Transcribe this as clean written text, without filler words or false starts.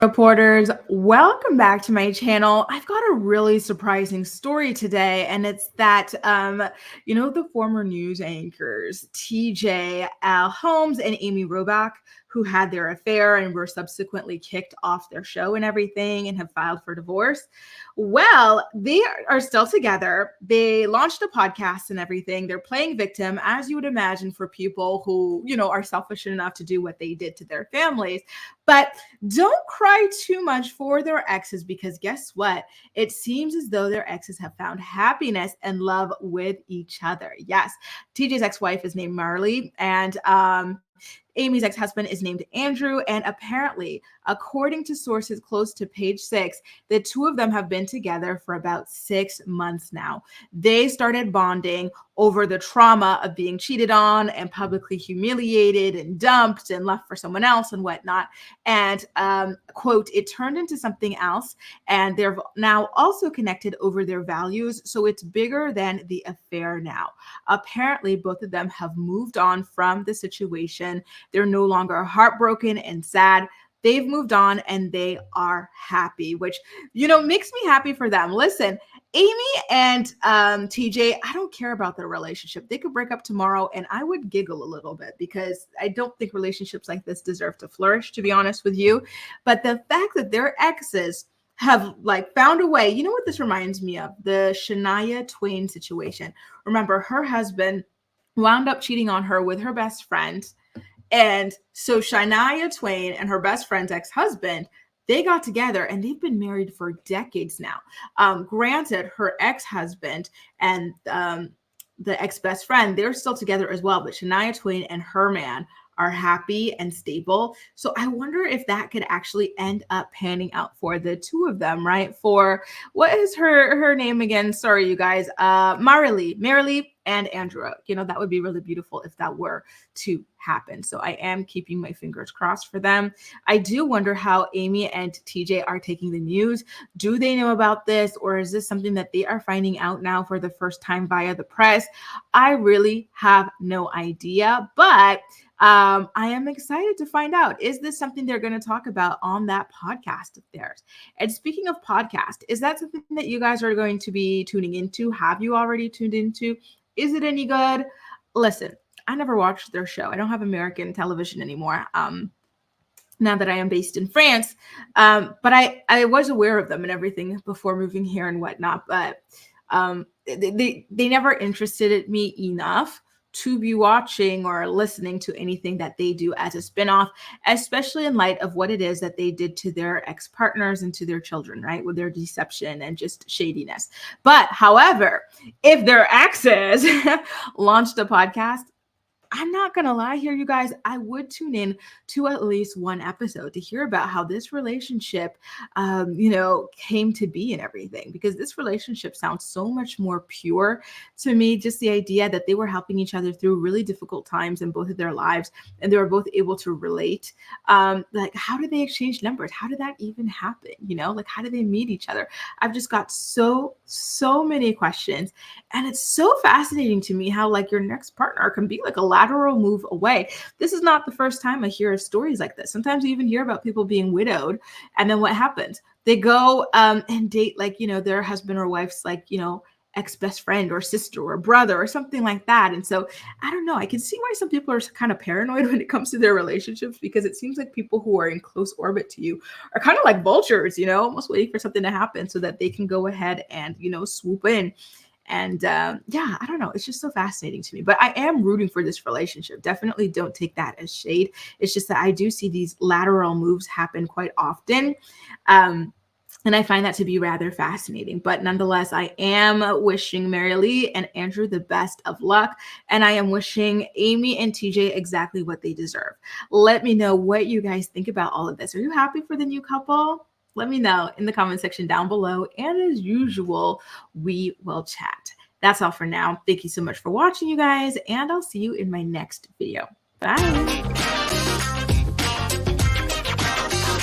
Reporters, welcome back to my channel. I've got a really surprising story today, and it's that, the former news anchors, TJ, Holmes and Amy Robach, who had their affair and were subsequently kicked off their show and everything and have filed for divorce. Well, they are still together. They launched a podcast and everything. They're playing victim, as you would imagine, for people who, are selfish enough to do what they did to their families. But don't cry too much for their exes, because guess what? It seems as though their exes have found happiness and love with each other. Yes, TJ's ex-wife is named Marilee, and Amy's ex-husband is named Andrew, and apparently, according to sources close to Page 6, the two of them have been together for about 6 months now. They started bonding over the trauma of being cheated on and publicly humiliated and dumped and left for someone else and whatnot. And quote, it turned into something else, and they're now also connected over their values. So it's bigger than the affair now. Apparently, both of them have moved on from the situation. They're no longer heartbroken and sad. They've moved on and they are happy, which, makes me happy for them. Listen, Amy and TJ, I don't care about their relationship. They could break up tomorrow and I would giggle a little bit, because I don't think relationships like this deserve to flourish, to be honest with you. But the fact that their exes have found a way, you know what this reminds me of? The Shania Twain situation. Remember, her husband wound up cheating on her with her best friend. And so Shania Twain and her best friend's ex-husband, they got together and they've been married for decades now. Granted, her ex-husband and the ex-best friend, they're still together as well. But Shania Twain and her man are happy and stable. So I wonder if that could actually end up panning out for the two of them, right? For, what is her name again? Sorry, you guys. Marilee and Andrew. That would be really beautiful if that were to happen. So I am keeping my fingers crossed for them. I do wonder how Amy and TJ are taking the news. Do they know about this, or is this something that they are finding out now for the first time via the press? I really have no idea, but I am excited to find out. Is this something they're going to talk about on that podcast of theirs? And speaking of podcast, is that something that you guys are going to be tuning into? Have you already tuned into? Is it any good? Listen, I never watched their show. I don't have American television anymore. Now that I am based in France. But I was aware of them and everything before moving here and whatnot. But they never interested me enough to be watching or listening to anything that they do as a spinoff, especially in light of what it is that they did to their ex-partners and to their children, right? With their deception and just shadiness. But however, if their exes launched a podcast, I'm not going to lie here, you guys, I would tune in to at least one episode to hear about how this relationship, came to be and everything, because this relationship sounds so much more pure to me. Just the idea that they were helping each other through really difficult times in both of their lives, and they were both able to relate. How did they exchange numbers? How did that even happen? How did they meet each other? I've just got so many questions, and it's so fascinating to me how your next partner can be a lateral move away. This is not the first time I hear stories like this. Sometimes you even hear about people being widowed, and then what happens? They go and date their husband or wife's ex-best friend or sister or brother or something like that. And so I don't know. I can see why some people are kind of paranoid when it comes to their relationships, because it seems like people who are in close orbit to you are kind of like vultures, almost waiting for something to happen so that they can go ahead and, swoop in. And I don't know. It's just so fascinating to me. But I am rooting for this relationship. Definitely don't take that as shade. It's just that I do see these lateral moves happen quite often. And I find that to be rather fascinating. But nonetheless, I am wishing Marilee and Andrew the best of luck. And I am wishing Amy and TJ exactly what they deserve. Let me know what you guys think about all of this. Are you happy for the new couple? Let me know in the comment section down below. And as usual, we will chat. That's all for now. Thank you so much for watching, you guys. And I'll see you in my next video. Bye.